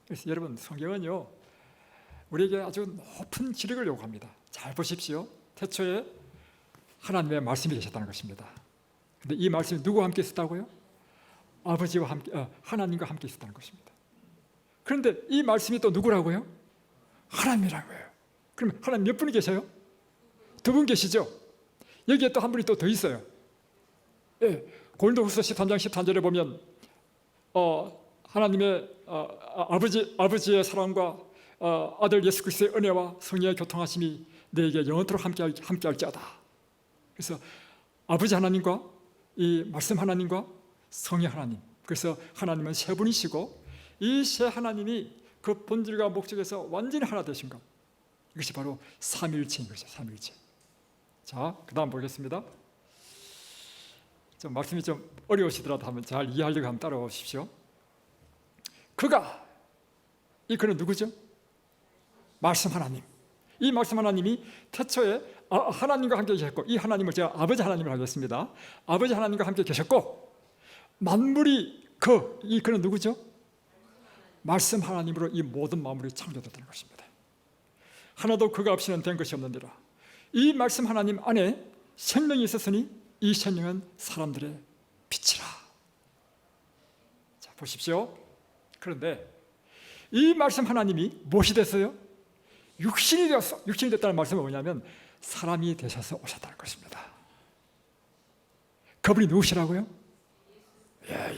그래서 여러분, 성경은요 우리에게 아주 높은 지력을 요구합니다. 잘 보십시오. 태초에 하나님의 말씀이 계셨다는 것입니다. 그런데 이 말씀이 누구와 함께 있었다고요? 아버지와 함께, 하나님과 함께 있었다는 것입니다. 그런데 이 말씀이 또 누구라고요? 하나님이라고요. 그럼 하나님 몇 분이 계셔요? 2분 계시죠? 여기에 또 한 분이 또 더 있어요. 고린도후서 13장 13절에 보면 하나님의 아버지의 사랑과 아들 예수 그리스도의 은혜와 성령의 교통하심이 너에게 영원토록 함께할지어다. 그래서 아버지 하나님과 이 말씀 하나님과 성령 하나님, 그래서 하나님은 세 분이시고 이 세 하나님이 그 본질과 목적에서 완전히 하나 되신 것, 이것이 바로 삼일체인 것이죠. 삼일체. 자, 그 다음 보겠습니다. 좀 말씀이 좀 어려우시더라도 한번 잘 이해하려고 한번 따라오십시오. 그는 누구죠? 말씀 하나님. 이 말씀 하나님이 태초에 하나님과 함께 계셨고, 이 하나님을 제가 아버지 하나님을 하겠습니다. 아버지 하나님과 함께 계셨고, 만물이 그는 누구죠? 말씀 하나님으로 이 모든 만물이 창조됐다는 것입니다. 하나도 그가 없이는 된 것이 없는데라. 이 말씀 하나님 안에 생명이 있었으니 이 생명은 사람들의 빛이라. 자, 보십시오. 그런데 이 말씀 하나님이 무엇이 됐어요? 육신이 됐다는 말씀은 뭐냐면 사람이 되셔서 오셨다는 것입니다. 그분이 누구시라고요?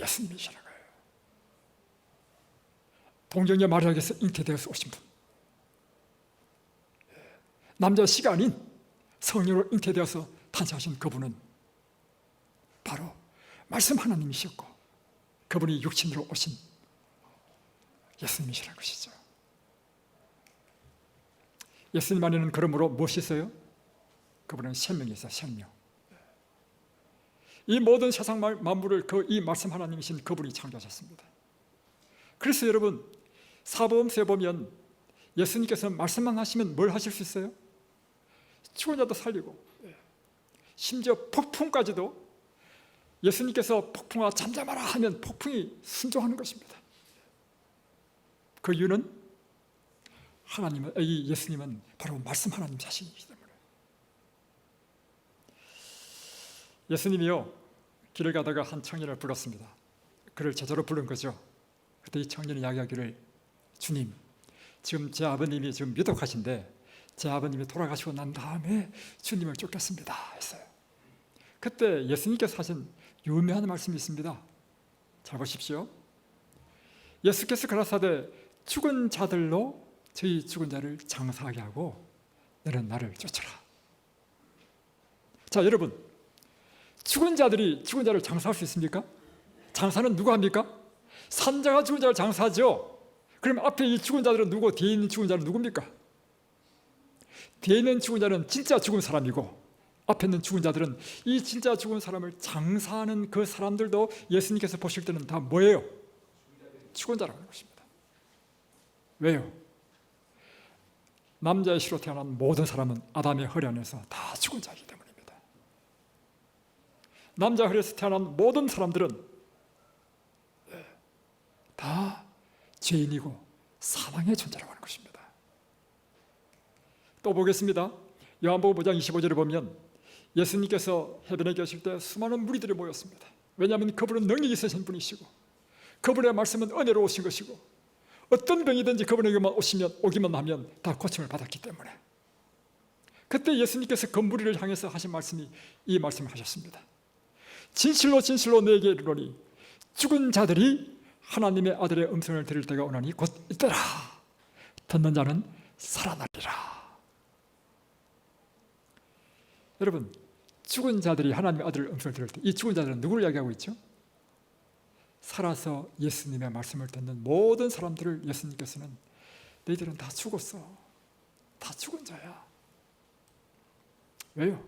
예수님이시라고요. 동정녀 마리아에게서 잉태되어서 오신 분, 남자 씨가 아닌 성령으로 잉태되어서 탄생하신 그분은 바로 말씀 하나님이셨고, 그분이 육신으로 오신 예수님이시라는 것이죠. 예수님 안에는 그러므로 무엇이 있어요? 그분은 생명이 있어요. 생명. 이 모든 세상 만물을 이 말씀 하나님이신 그분이 창조하셨습니다. 그래서 여러분, 사복음서에 보면 예수님께서는 말씀만 하시면 뭘 하실 수 있어요? 죽은 자도 살리고, 심지어 폭풍까지도 예수님께서 폭풍아 잠잠하라 하면 폭풍이 순종하는 것입니다. 그 이유는 이 예수님은 바로 말씀 하나님 자신이기 때문에. 예수님이요, 길을 가다가 한 청년을 불렀습니다. 그를 제자로 부른 거죠. 그때 이 청년이 이야기하기를, 주님, 지금 제 아버님이 지금 미독하신데 제 아버님이 돌아가시고 난 다음에 주님을 쫓겠습니다 했어요. 그때 예수님께서 하신 유명한 말씀이 있습니다. 잘 보십시오. 예수께서 가라사대 죽은 자들로 저희 죽은 자를 장사하게 하고 너는 나를 쫓아라. 자, 여러분, 죽은 자들이 죽은 자를 장사할 수 있습니까? 장사는 누가 합니까? 산자가 죽은 자를 장사하죠. 그럼 앞에 이 죽은 자들은 누구? 뒤에 있는 죽은 자는 누굽니까? 뒤에 있는 죽은 자는 진짜 죽은 사람이고, 앞에 있는 죽은 자들은 이 진짜 죽은 사람을 장사하는 그 사람들도 예수님께서 보실 때는 다 뭐예요? 죽은 자라고 하는 것입니다. 왜요? 남자의 씨로 태어난 모든 사람은 아담의 허리 안에서 다 죽은 자이기 때문입니다. 남자 허리에서 태어난 모든 사람들은 다 죄인이고 사망의 존재라고 하는 것입니다. 또 보겠습니다. 요한복음 5장 25절에 보면 예수님께서 해변에 계실 때 수많은 무리들이 모였습니다. 왜냐하면 그분은 능력이 있으신 분이시고, 그분의 말씀은 은혜로 오신 것이고, 어떤 병이든지 그분에게만 오기만 하면 다 고침을 받았기 때문에. 그때 예수님께서 그 무리를 향해서 하신 말씀이 이 말씀을 하셨습니다. 진실로 진실로 너에게 이르노니 죽은 자들이 하나님의 아들의 음성을 들을 때가 오나니 곧 이때라. 듣는 자는 살아나리라. 여러분, 죽은 자들이 하나님의 아들의 음성을 들을 때, 이 죽은 자들은 누구를 이야기하고 있죠? 살아서 예수님의 말씀을 듣는 모든 사람들을 예수님께서는 너희들은 다 죽었어. 다 죽은 자야. 왜요?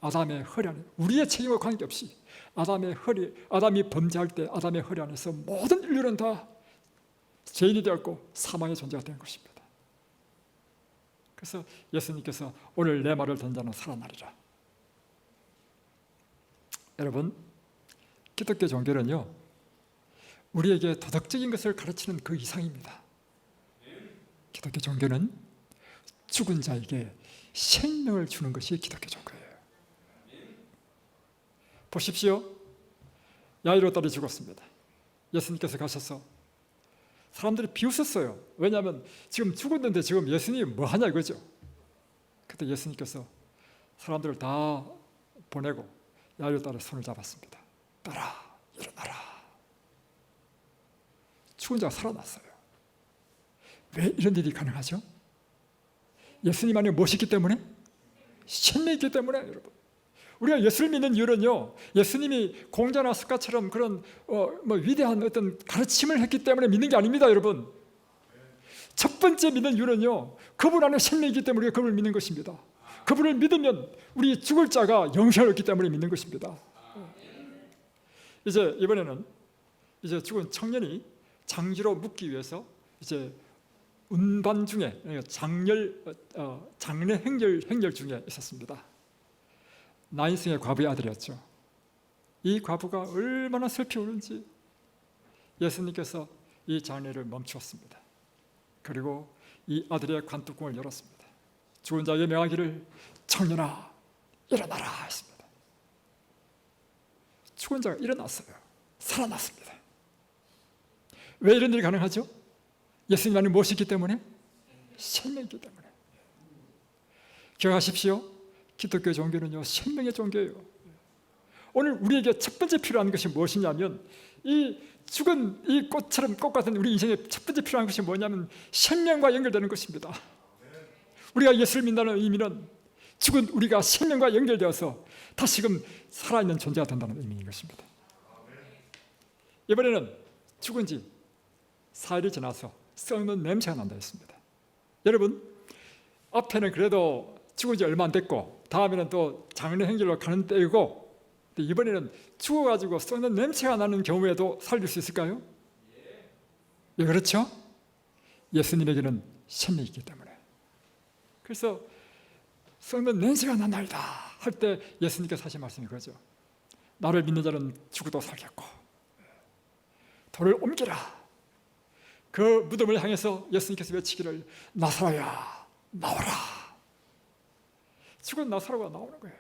아담의 허리 안에, 우리의 책임과 관계없이 아담이 범죄할 때 아담의 허리 안에서 모든 인류는 다 죄인이 되었고 사망의 존재가 된 것입니다. 그래서 예수님께서 오늘 내 말을 듣는 자는 살아나리라. 여러분, 기독교 종교는요, 우리에게 도덕적인 것을 가르치는 그 이상입니다. 기독교 종교는 죽은 자에게 생명을 주는 것이 기독교 종교예요. 보십시오. 야이로 딸이 죽었습니다. 예수님께서 가셔서 사람들이 비웃었어요. 왜냐하면 지금 죽었는데 지금 예수님이 뭐 하냐 이거죠. 그때 예수님께서 사람들을 다 보내고 야이로 딸의 손을 잡았습니다. 딸아, 일어나라. 죽은 자가 살아났어요. 왜 이런 일이 가능하죠? 예수님 안에 무엇이 있기 때문에? 생명이 있기 때문에. 여러분, 우리가 예수를 믿는 이유는요, 예수님이 공자나 석가처럼 그런 위대한 어떤 가르침을 했기 때문에 믿는 게 아닙니다. 여러분, 첫 번째 믿는 이유는요, 그분 안에 생명이 있기 때문에 우리가 그분을 믿는 것입니다. 그분을 믿으면 우리 죽을 자가 영생을 얻기 때문에 믿는 것입니다. 이제 이번에는 이제 죽은 청년이 장지로 묻기 위해서 이제 운반 중에 장례 행렬 중에 있었습니다. 나인승의 과부의 아들이었죠. 이 과부가 얼마나 슬피 우는지 예수님께서 이 장례를 멈추었습니다. 그리고 이 아들의 관뚜껑을 열었습니다. 죽은 자에게 명하기를 청년아 일어나라 했습니다. 죽은 자가 일어났어요. 살아났습니다. 왜 이런 일이 가능하죠? 예수님 안에 무엇이 있기 때문에? 생명이 있기 때문에. 기억하십시오. 기독교 종교는요, 생명의 종교예요. 오늘 우리에게 첫 번째 필요한 것이 무엇이냐면, 이 죽은 이 꽃처럼 꽃 같은 우리 인생의 첫 번째 필요한 것이 뭐냐면 생명과 연결되는 것입니다. 우리가 예수를 믿는다는 의미는 죽은 우리가 생명과 연결되어서 다시금 살아있는 존재가 된다는 의미인 것입니다. 이번에는 죽은 지 4일이 지나서 썩는 냄새가 난다 했습니다. 여러분, 앞에는 그래도 죽은 지 얼마 안 됐고 다음에는 또 장례 행렬로 가는 때이고, 이번에는 죽어가지고 썩는 냄새가 나는 경우에도 살릴 수 있을까요? 왜 그렇죠? 예수님에게는 생명이 있기 때문에. 그래서 썩는 냄새가 난다이다 할 때 예수님께서 하신 말씀이 그거죠. 나를 믿는 자는 죽어도 살겠고 돌을 옮기라. 그 무덤을 향해서 예수님께서 외치기를 나사로야 나오라. 죽은 나사로가 나오는 거예요.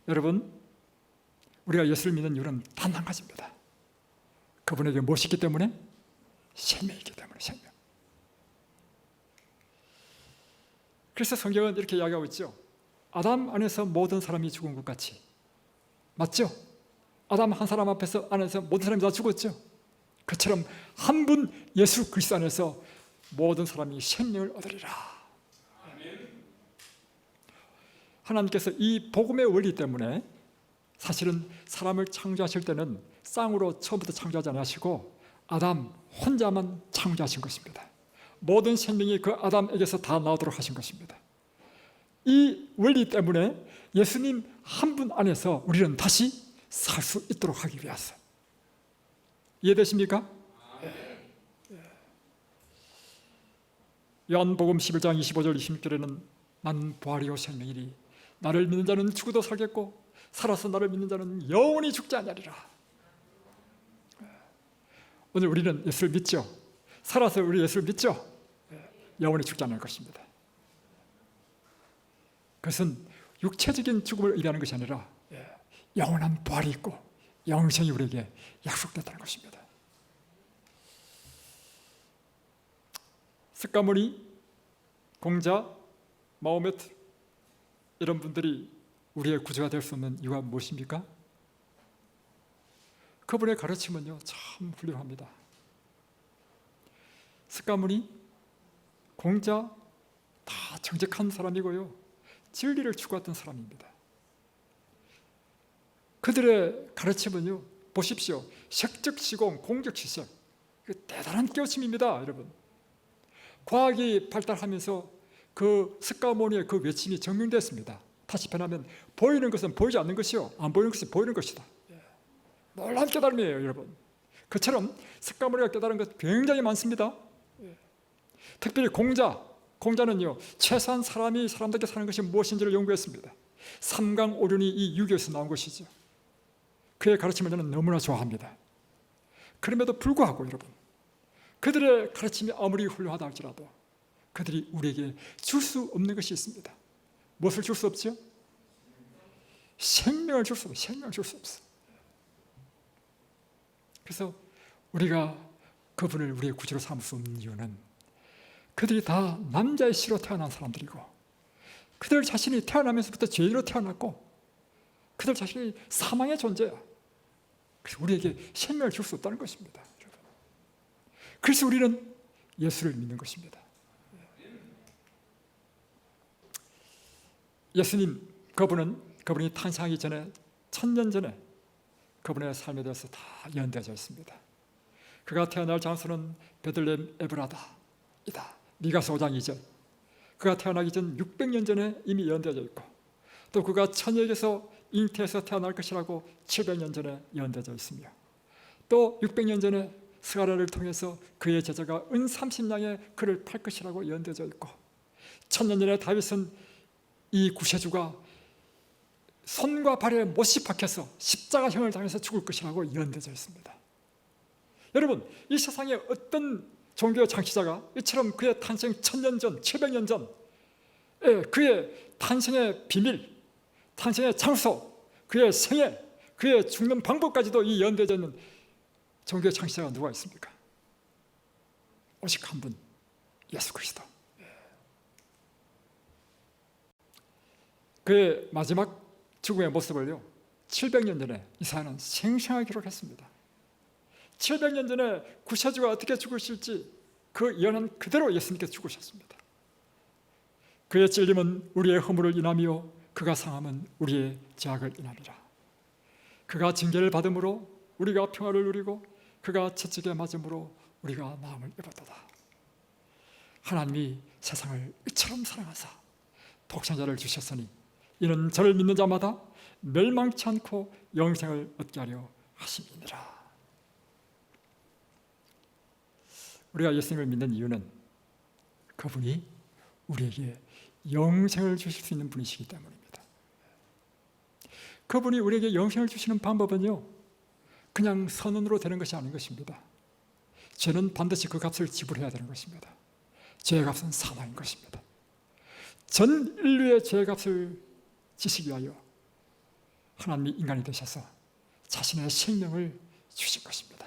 여러분, 우리가 예수를 믿는 이유는 단 한 가지입니다. 그분에게 무엇이 있기 때문에? 생명이 있기 때문에. 생명. 그래서 성경은 이렇게 이야기하고 있죠. 아담 안에서 모든 사람이 죽은 것 같이. 맞죠? 아담 한 사람 안에서 모든 사람이 다 죽었죠. 그처럼 한 분 예수 그리스도 안에서 모든 사람이 생명을 얻으리라. 하나님께서 이 복음의 원리 때문에 사실은 사람을 창조하실 때는 쌍으로 처음부터 창조하지 않으시고 아담 혼자만 창조하신 것입니다. 모든 생명이 그 아담에게서 다 나오도록 하신 것입니다. 이 원리 때문에 예수님 한 분 안에서 우리는 다시 살 수 있도록 하기 위해서. 이해되십니까? 요한복음 11장 25절 26절에는 나는 부활이요 생명이니 나를 믿는 자는 죽어도 살겠고 살아서 나를 믿는 자는 영원히 죽지 않으리라. 오늘 우리는 예수를 믿죠. 살아서 우리 예수를 믿죠. 영원히 죽지 않을 것입니다. 그것은 육체적인 죽음을 의미하는 것이 아니라 영원한 부활이 있고 영생이 우리에게 약속됐다는 것입니다. 스가모니, 공자, 마호메트 이런 분들이 우리의 구주가 될 수 없는 이유가 무엇입니까? 그분의 가르침은요 참 훌륭합니다. 스가모니, 공자 다 정직한 사람이고요 진리를 추구했던 사람입니다. 그들의 가르침은요 보십시오. 색적시공, 공적시색 대단한 깨우침입니다. 여러분, 과학이 발달하면서 그 스가모니의 그 외침이 증명됐습니다. 다시 표현하면 보이는 것은 보이지 않는 것이요 안 보이는 것은 보이는 것이다. 놀라운 깨달음이에요. 여러분, 그처럼 스가모니가 깨달은 것 굉장히 많습니다. 특별히 공자는요 최소한 사람이 사람답게 사는 것이 무엇인지를 연구했습니다. 삼강오륜이 이 유교에서 나온 것이죠. 그의 가르침을 저는 너무나 좋아합니다. 그럼에도 불구하고 여러분, 그들의 가르침이 아무리 훌륭하다 할지라도 그들이 우리에게 줄 수 없는 것이 있습니다. 무엇을 줄 수 없죠? 생명을 줄 수 없어요. 생명을 줄 수 없어요. 그래서 우리가 그분을 우리의 구주로 삼을 수 없는 이유는 그들이 다 남자의 씨로 태어난 사람들이고 그들 자신이 태어나면서부터 죄인으로 태어났고 그들 자신이 사망의 존재야. 그래서 우리에게 생명을 줄 수 없다는 것입니다. 여러분. 그래서 우리는 예수를 믿는 것입니다. 예수님, 그분이 탄생하기 전에 1000년 전에 그분의 삶에 대해서 다 연대져 있습니다. 그가 태어날 장소는 베들레헴 에브라다이다. 미가서 5장 2절. 그가 태어나기 전 600년 전에 이미 연대져 있고, 또 그가 천역에서 잉태에서 태어날 것이라고 700년 전에 연대져 있으며, 또 600년 전에 스가랴를 통해서 그의 제자가 은 30냥에 그를 팔 것이라고 연대져 있고, 1000년 전에 다윗은 이 구세주가 손과 발에 못이 박혀서 십자가형을 당해서 죽을 것이라고 연대져 있습니다. 여러분, 이 세상에 어떤 종교 창시자가 이처럼 그의 탄생 1000년 전, 700년 전 그의 탄생의 비밀, 탄생의 장소, 그의 생애, 그의 죽는 방법까지도 이 연대져 있는 종교 창시자가 누가 있습니까? 오직 한 분, 예수 그리스도. 그의 마지막 죽음의 모습을요, 700년 전에 이사야는 생생하게 기록했습니다. 700년 전에 구세주가 어떻게 죽으실지 그 예언은 그대로 예수님께서 죽으셨습니다. 그의 찔림은 우리의 허물을 인하며 그가 상함은 우리의 죄악을 인함이라. 그가 징계를 받음으로 우리가 평화를 누리고 그가 채찍에 맞음으로 우리가 나음을 입었도다. 하나님이 세상을 이처럼 사랑하사 독생자를 주셨으니 이는 저를 믿는 자마다 멸망치 않고 영생을 얻게 하려 하심이니라. 우리가 예수님을 믿는 이유는 그분이 우리에게 영생을 주실 수 있는 분이시기 때문입니다. 그분이 우리에게 영생을 주시는 방법은요, 그냥 선언으로 되는 것이 아닌 것입니다. 죄는 반드시 그 값을 지불해야 되는 것입니다. 죄의 값은 사망인 것입니다. 전 인류의 죄의 값을 지시기 위하여 하나님이 인간이 되셔서 자신의 생명을 주신 것입니다.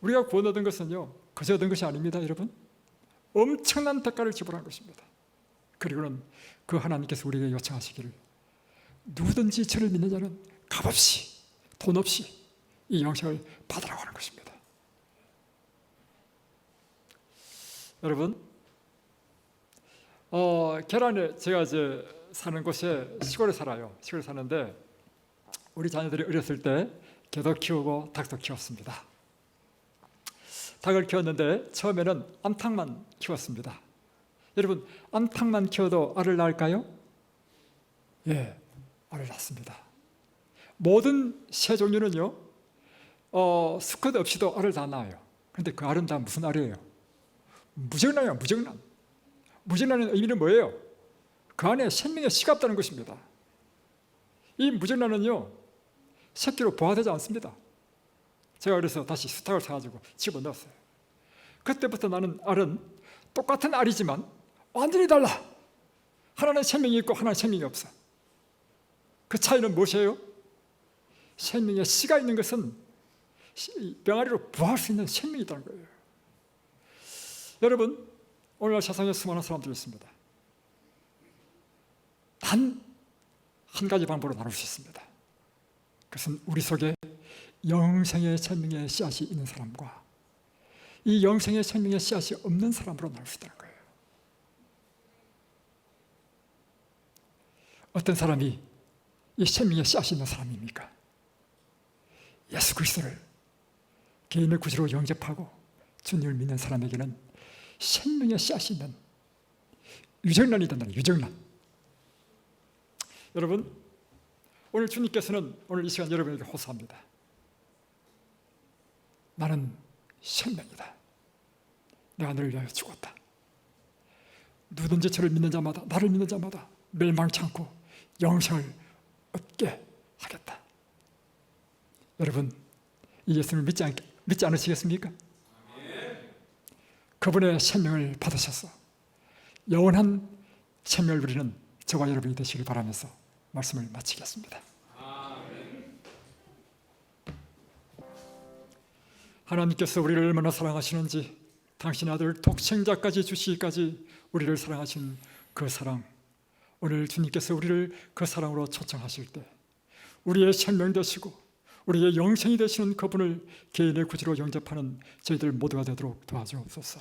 우리가 구원 얻은 것은요, 그저 얻은 것이 아닙니다. 여러분, 엄청난 대가를 지불한 것입니다. 그리고는 그 하나님께서 우리에게 요청하시기를 누구든지 저를 믿는 자는 값없이, 돈 없이 이 영생을 받으라고 하는 것입니다. 여러분, 계란에 제가 이제 사는 곳에 시골에 살아요. 시골에 사는데 우리 자녀들이 어렸을 때 개도 키우고 닭도 키웠습니다. 닭을 키웠는데 처음에는 암탉만 키웠습니다. 여러분, 암탉만 키워도 알을 낳을까요? 예, 알을 낳습니다. 모든 새 종류는요, 수컷 없이도 알을 다 낳아요. 그런데 그 알은 다 무슨 알이에요? 무정란이에요. 무정란. 무정란의 의미는 뭐예요? 그 안에 생명의 씨가 없다는 것입니다. 이 무정란은요, 새끼로 부화되지 않습니다. 제가 그래서 다시 수탉을 사가지고 집어넣었어요. 그때부터 나는 알은 똑같은 알이지만 완전히 달라. 하나는 생명이 있고 하나는 생명이 없어. 그 차이는 무엇이에요? 생명의 씨가 있는 것은 병아리로 부화할 수 있는 생명이 있다는 거예요. 여러분, 오늘날 세상에 수많은 사람들이 있습니다. 단 한 가지 방법으로 나눌 수 있습니다. 그것은 우리 속에 영생의 생명의 씨앗이 있는 사람과 이 영생의 생명의 씨앗이 없는 사람으로 나눌 수 있다는 거예요. 어떤 사람이 이 생명의 씨앗이 있는 사람입니까? 예수 그리스도를 개인의 구주로 영접하고 주님을 믿는 사람에게는 생명의 씨앗이 있는 유정란이 된다는, 유정란. 여러분, 오늘 주님께서는 오늘 이 시간 여러분에게 호소합니다. 나는 생명이다. 내가 너를 위하여 죽었다. 누구든지 저를 믿는 자마다, 나를 믿는 자마다 멸망치 않고 영생을 얻게 하겠다. 여러분, 이 예수님을 믿지 않으시겠습니까? 그분의 생명을 받으셔서 영원한 생명을 누리는 저와 여러분이 되시길 바라면서 말씀을 마치겠습니다. 하나님께서 우리를 얼마나 사랑하시는지, 당신의 아들 독생자까지 주시기까지 우리를 사랑하신 그 사랑, 오늘 주님께서 우리를 그 사랑으로 초청하실 때 우리의 생명 되시고 우리의 영생이 되시는 그분을 개인의 구주로 영접하는 저희들 모두가 되도록 도와주옵소서.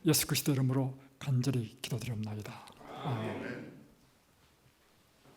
예수 그리스도 이름으로 간절히 기도드립니다. 아멘.